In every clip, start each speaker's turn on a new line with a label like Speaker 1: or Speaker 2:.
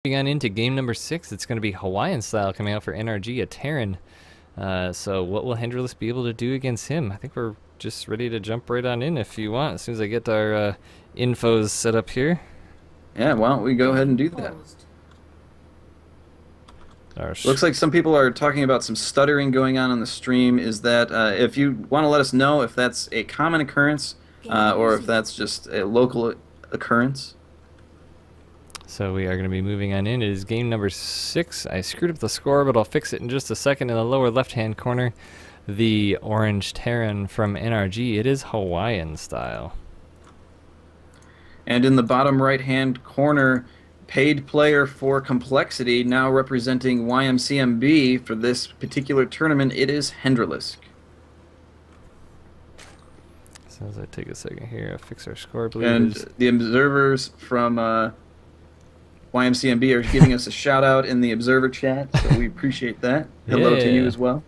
Speaker 1: Moving on into game number 6, it's going to be Hawaiian style coming out for NRG, a Terran. So what will Henderless be able to do against him? I think we're just ready to jump right on in if you want, as soon as I get our infos set up here.
Speaker 2: Yeah, why don't we go ahead and do that? Looks like some people are talking about some stuttering going on the stream. Is that if you want to let us know if that's a common occurrence or if that's just a local occurrence.
Speaker 1: So we are going to be moving on in. It is game number 6. I screwed up the score, but I'll fix it in just a second. In the lower left-hand corner, the orange Terran from NRG. It is Hawaiian style.
Speaker 2: And in the bottom right-hand corner, paid player for Complexity, now representing YMCMB for this particular tournament, it is Henderless.
Speaker 1: So as I take a second here, I'll fix our score.
Speaker 2: And the observers from YMCMB are giving us a shout out in the observer chat, so we appreciate that. Hello to you as well.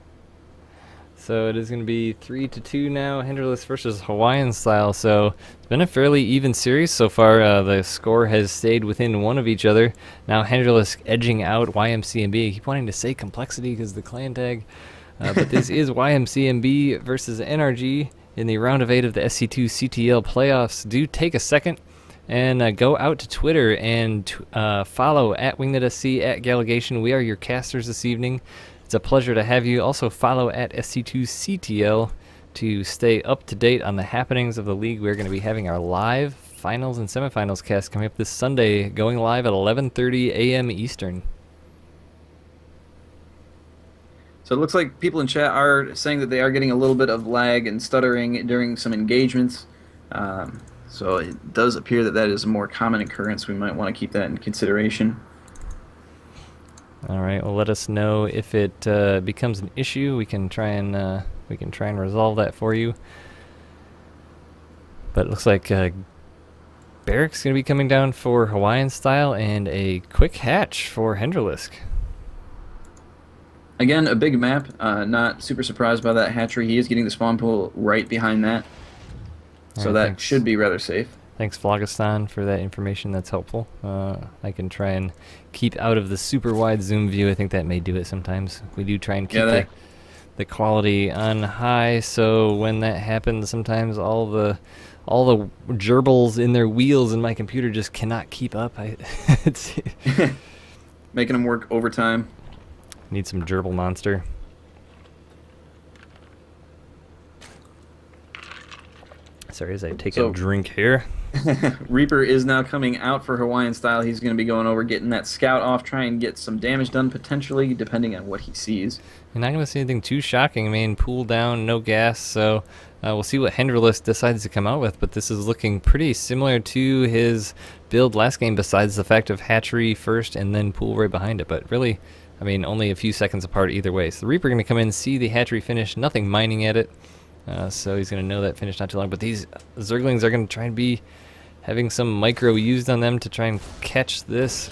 Speaker 1: So it is going to be 3-2 now, Henderless versus Hawaiian style. So it's been a fairly even series so far. The score has stayed within one of each other. Now Henderless edging out YMCMB. I keep wanting to say Complexity because the clan tag, but this is YMCMB versus NRG in the round of 8 of the SC2CTL playoffs. Do take a second and go out to Twitter and follow at WingNetSC, at Gallegation. We are your casters this evening. It's a pleasure to have you. Also follow at SC2CTL to stay up to date on the happenings of the league. We're going to be having our live finals and semifinals cast coming up this Sunday, going live at 11:30 a.m. Eastern.
Speaker 2: So it looks like people in chat are saying that they are getting a little bit of lag and stuttering during some engagements. So it does appear that that is a more common occurrence. We might want to keep that in consideration.
Speaker 1: All right. Well, let us know if it becomes an issue. We can try and resolve that for you. But it looks like Barrack's going to be coming down for Hawaiian style and a quick hatch for Henderless.
Speaker 2: Again, a big map. Not super surprised by that hatchery. He is getting the spawn pool right behind that. So
Speaker 1: right,
Speaker 2: that
Speaker 1: thanks.
Speaker 2: should be rather safe.
Speaker 1: Thanks, Vlogistan, for that information. That's helpful. I can try and keep out of the super wide zoom view. I think that may do it sometimes. We do try and keep the quality on high, so when that happens, sometimes all the gerbils in their wheels in my computer just cannot keep up. It's
Speaker 2: making them work overtime.
Speaker 1: Need some gerbil monster. Sorry, as I take a drink here.
Speaker 2: Reaper is now coming out for Hawaiian style. He's going to be going over, getting that scout off, try and get some damage done, potentially, depending on what he sees.
Speaker 1: You're not going to see anything too shocking. I mean, pool down, no gas, so we'll see what Henderless decides to come out with, but this is looking pretty similar to his build last game, besides the fact of hatchery first and then pool right behind it. But really, I mean, only a few seconds apart either way. So the Reaper going to come in, see the hatchery finish, nothing mining at it. So he's going to know that finish not too long. But these Zerglings are going to try and be having some micro used on them to try and catch this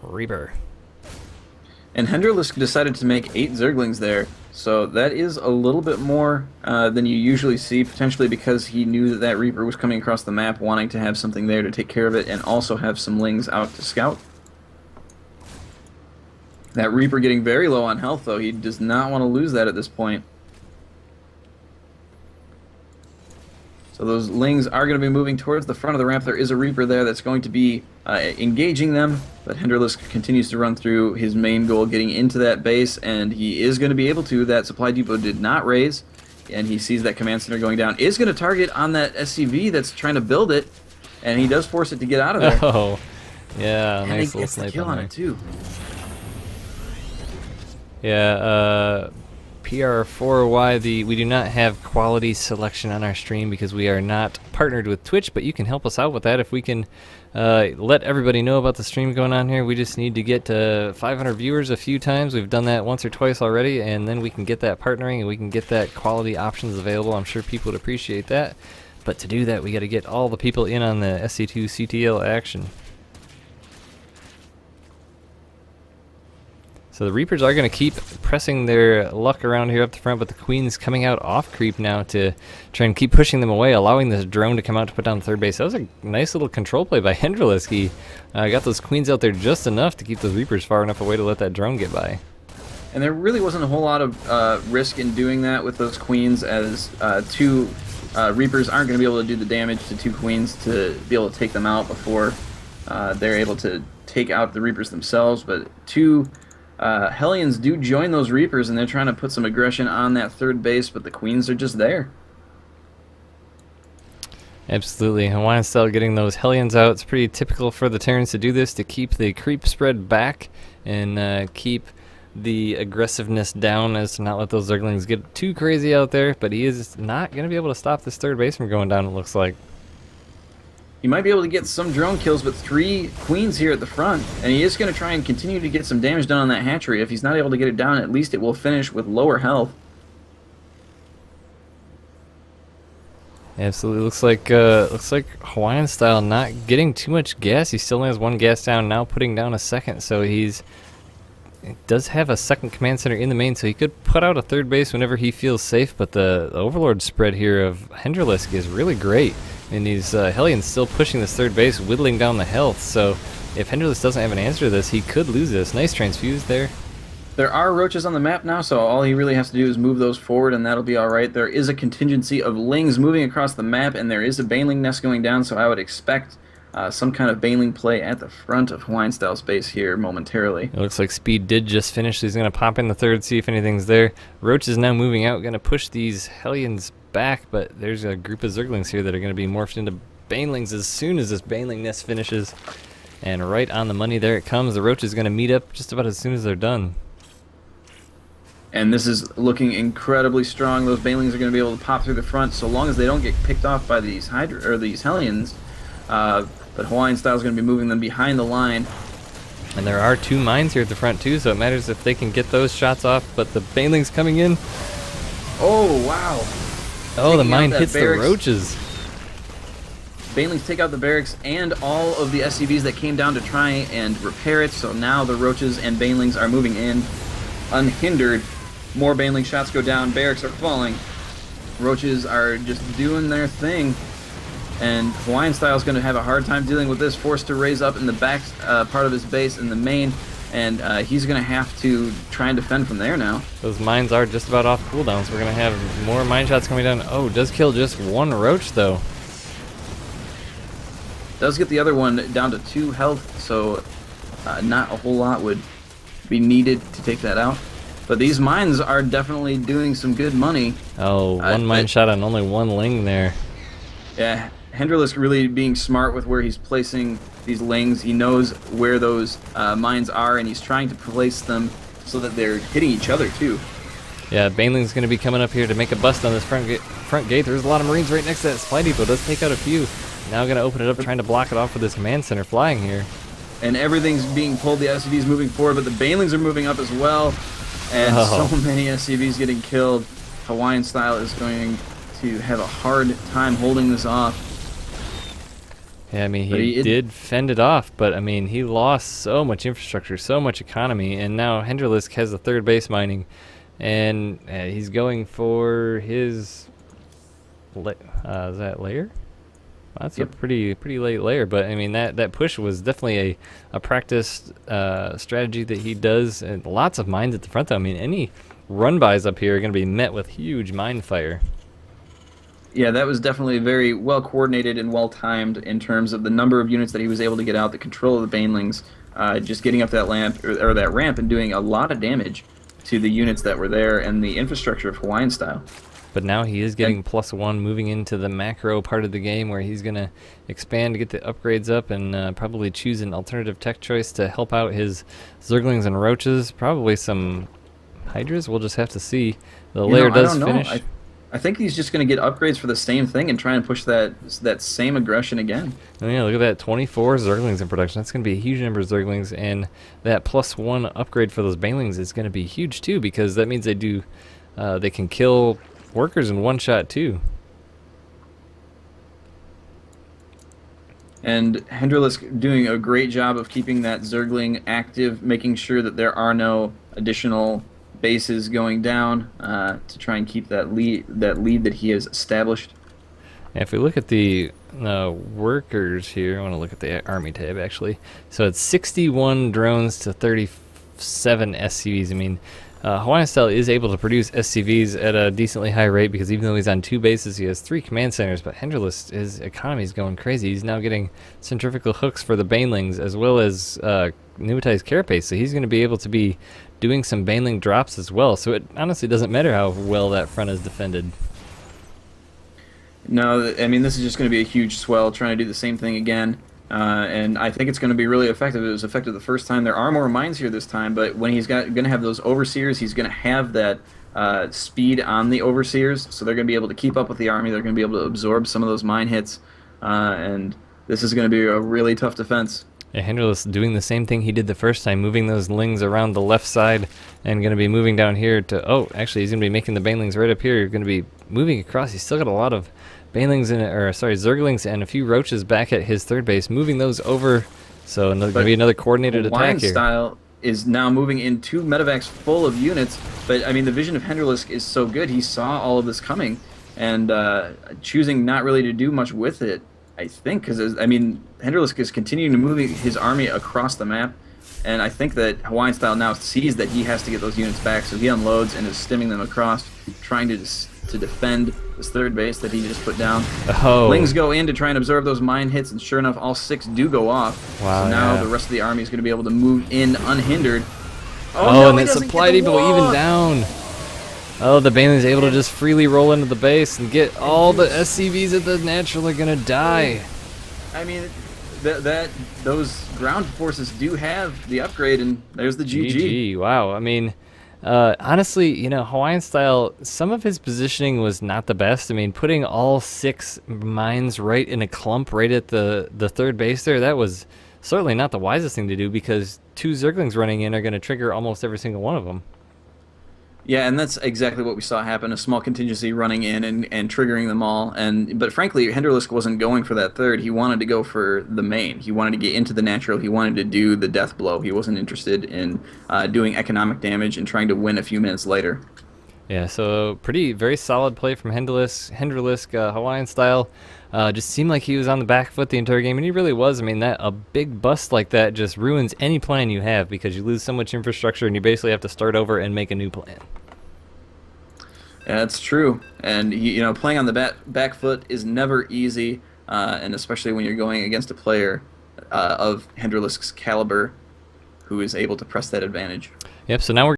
Speaker 1: Reaper.
Speaker 2: And Henderless decided to make 8 Zerglings there. So that is a little bit more than you usually see, potentially because he knew that that Reaper was coming across the map, wanting to have something there to take care of it, and also have some Lings out to scout. That Reaper getting very low on health, though. He does not want to lose that at this point. So those Lings are going to be moving towards the front of the ramp. There is a Reaper there that's going to be engaging them, but Henderless continues to run through his main goal, getting into that base, and he is going to be able to. That supply depot did not raise, and he sees that command center going down. Is going to target on that SCV that's trying to build it, and he does force it to get out of there.
Speaker 1: Oh, yeah,
Speaker 2: and
Speaker 1: nice
Speaker 2: he
Speaker 1: little
Speaker 2: gets the
Speaker 1: snipe
Speaker 2: kill on it, too.
Speaker 1: Yeah, PR4Y, we do not have quality selection on our stream because we are not partnered with Twitch, but you can help us out with that if we can let everybody know about the stream going on here. We just need to get to 500 viewers a few times. We've done that once or twice already, and then we can get that partnering and we can get that quality options available. I'm sure people would appreciate that, but to do that we got to get all the people in on the SC2CTL action. So the Reapers are going to keep pressing their luck around here up the front, but the Queen's coming out off creep now to try and keep pushing them away, allowing this drone to come out to put down third base. That was a nice little control play by Henderlisk. He got those Queens out there just enough to keep those Reapers far enough away to let that drone get by.
Speaker 2: And there really wasn't a whole lot of risk in doing that with those Queens, as two Reapers aren't going to be able to do the damage to two Queens to be able to take them out before they're able to take out the Reapers themselves. But two Hellions do join those Reapers, and they're trying to put some aggression on that third base, but the Queens are just there.
Speaker 1: Absolutely. Hawaiian Style getting those Hellions out. It's pretty typical for the Terrans to do this, to keep the creep spread back and keep the aggressiveness down, as to not let those Zerglings get too crazy out there. But he is not going to be able to stop this third base from going down, it looks like.
Speaker 2: He might be able to get some drone kills, but three Queens here at the front, and he is going to try and continue to get some damage done on that hatchery. If he's not able to get it down, at least it will finish with lower health.
Speaker 1: Absolutely. Looks like Hawaiian Style not getting too much gas. He still only has one gas down, now putting down a second, so he does have a second command center in the main, so he could put out a third base whenever he feels safe. But the Overlord spread here of Henderlisk is really great. And these Hellions still pushing this third base, whittling down the health. So if Henderlisk doesn't have an answer to this, he could lose this. Nice transfuse there.
Speaker 2: There are roaches on the map now, so all he really has to do is move those forward, and that'll be all right. There is a contingency of Lings moving across the map, and there is a Baneling nest going down, so I would expect some kind of Baneling play at the front of Hawaiian Style space here momentarily.
Speaker 1: It looks like Speed did just finish, so he's going to pop in the third, see if anything's there. Roach is now moving out, going to push these Hellions back, but there's a group of Zerglings here that are going to be morphed into Banelings as soon as this Baneling nest finishes. And right on the money, there it comes. The Roach is going to meet up just about as soon as they're done.
Speaker 2: And this is looking incredibly strong. Those Banelings are going to be able to pop through the front, so long as they don't get picked off by these these Hellions. But Hawaiian Style is going to be moving them behind the line.
Speaker 1: And there are two mines here at the front too, so it matters if they can get those shots off. But the Banelings coming in.
Speaker 2: Oh, wow.
Speaker 1: Oh, the mine hits the Roaches.
Speaker 2: Banelings take out the barracks and all of the SCVs that came down to try and repair it. So now the Roaches and Banelings are moving in unhindered. More Baneling shots go down. Barracks are falling. Roaches are just doing their thing. And Hawaiian Style is going to have a hard time dealing with this, forced to raise up in the back part of his base in the main, and he's going to have to try and defend from there now. Those
Speaker 1: mines are just about off cooldown, so we're going to have more mine shots coming down. Oh, does kill just one Roach, though.
Speaker 2: Does get the other one down to 2 health, so not a whole lot would be needed to take that out. But these mines are definitely doing some good money.
Speaker 1: Oh, one mine shot on only one Ling there.
Speaker 2: Yeah, Henderlisk really being smart with where he's placing these Lings. He knows where those mines are, and he's trying to place them so that they're hitting each other too.
Speaker 1: Yeah, Baneling's going to be coming up here to make a bust on this front gate. There's a lot of Marines right next to that supply depot. Does take out a few. Now going to open it up, trying to block it off with this command center flying here.
Speaker 2: And everything's being pulled. The SCVs moving forward, but the Banelings are moving up as well. And so many SCVs getting killed. Hawaiian Style is going to have a hard time holding this off.
Speaker 1: Yeah, I mean, he did fend it off, but I mean, he lost so much infrastructure, so much economy, and now Henderlisk has the third base mining, and he's going for his is that layer? Well, that's a pretty late layer, but I mean that push was definitely a practiced strategy that he does, and lots of mines at the front though. I mean, any run bys up here are going to be met with huge mine fire.
Speaker 2: Yeah, that was definitely very well coordinated and well timed in terms of the number of units that he was able to get out, the control of the Banelings, just getting up that that ramp and doing a lot of damage to the units that were there and the infrastructure of Hawaiian Style.
Speaker 1: But now he is getting +1, moving into the macro part of the game where he's going to expand to get the upgrades up and probably choose an alternative tech choice to help out his Zerglings and Roaches. Probably some Hydras. We'll just have to see. The layer does finish.
Speaker 2: I think he's just going to get upgrades for the same thing and try and push that same aggression again.
Speaker 1: Oh yeah, look at that, 24 Zerglings in production. That's going to be a huge number of Zerglings, and that +1 upgrade for those Banelings is going to be huge too, because that means they can kill workers in one shot too.
Speaker 2: And Henderlisk doing a great job of keeping that Zergling active, making sure that there are no additional bases going down to try and keep that lead that he has established.
Speaker 1: If we look at the workers here, I want to look at the army tab actually. So it's 61 drones to 37 SCVs. I mean, Hawaiian Style is able to produce SCVs at a decently high rate because even though he's on 2 bases, he has 3 command centers. But Henderlist, his economy is going crazy. He's now getting centrifugal hooks for the banelings as well as pneumatized carapace. So he's going to be able to be doing some baneling drops as well. So it honestly doesn't matter how well that front is defended.
Speaker 2: No, I mean, this is just going to be a huge swell trying to do the same thing again. And I think it's going to be really effective. It was effective the first time. There are more mines here this time, but when he's going to have those overseers, he's going to have that speed on the overseers, so they're going to be able to keep up with the army. They're going to be able to absorb some of those mine hits, and this is going to be a really tough defense.
Speaker 1: Yeah, Henderlist doing the same thing he did the first time, moving those lings around the left side and going to be moving down here to, oh, actually he's going to be making the banelings right up here. You're going to be moving across. He's still got a lot of banelings in it, or sorry, Zerglings and a few roaches back at his third base, moving those over. So going to be another coordinated attack here.
Speaker 2: Style is now moving in 2 medevacs full of units, but I mean the vision of Henderlisk is so good. He saw all of this coming and choosing not really to do much with it. I think because I mean Henderlisk is continuing to move his army across the map, and I think that Hawaiian Style now sees that he has to get those units back, so he unloads and is stemming them across, trying to defend this third base that he just put down.
Speaker 1: Oh.
Speaker 2: Lings go in to try and absorb those mine hits, and sure enough, all 6 do go off.
Speaker 1: Wow,
Speaker 2: so now
Speaker 1: yeah.
Speaker 2: the rest of the army is going to be able to move in unhindered.
Speaker 1: Oh,
Speaker 2: no,
Speaker 1: and that supply depot even down. Oh, the Baneling is able to just freely roll into the base and get all the SCVs at the natural are gonna die.
Speaker 2: I mean, those ground forces do have the upgrade, and there's the GG.
Speaker 1: Wow. I mean, honestly, you know, Hawaiian Style, some of his positioning was not the best. I mean, putting all 6 mines right in a clump right at the third base there, that was certainly not the wisest thing to do because 2 Zerglings running in are going to trigger almost every single one of them.
Speaker 2: Yeah, and that's exactly what we saw happen, a small contingency running in and triggering them all. But frankly, Henderlisk wasn't going for that third. He wanted to go for the main. He wanted to get into the natural. He wanted to do the death blow. He wasn't interested in doing economic damage and trying to win a few minutes later.
Speaker 1: Yeah, so very solid play from Henderlisk, Hawaiian Style. Just seemed like he was on the back foot the entire game, and he really was. I mean, a big bust like that just ruins any plan you have because you lose so much infrastructure and you basically have to start over and make a new plan.
Speaker 2: Yeah, that's true. And you know, playing on the back foot is never easy, and especially when you're going against a player of Henderlisk's caliber who is able to press that advantage.
Speaker 1: Yep, so now we're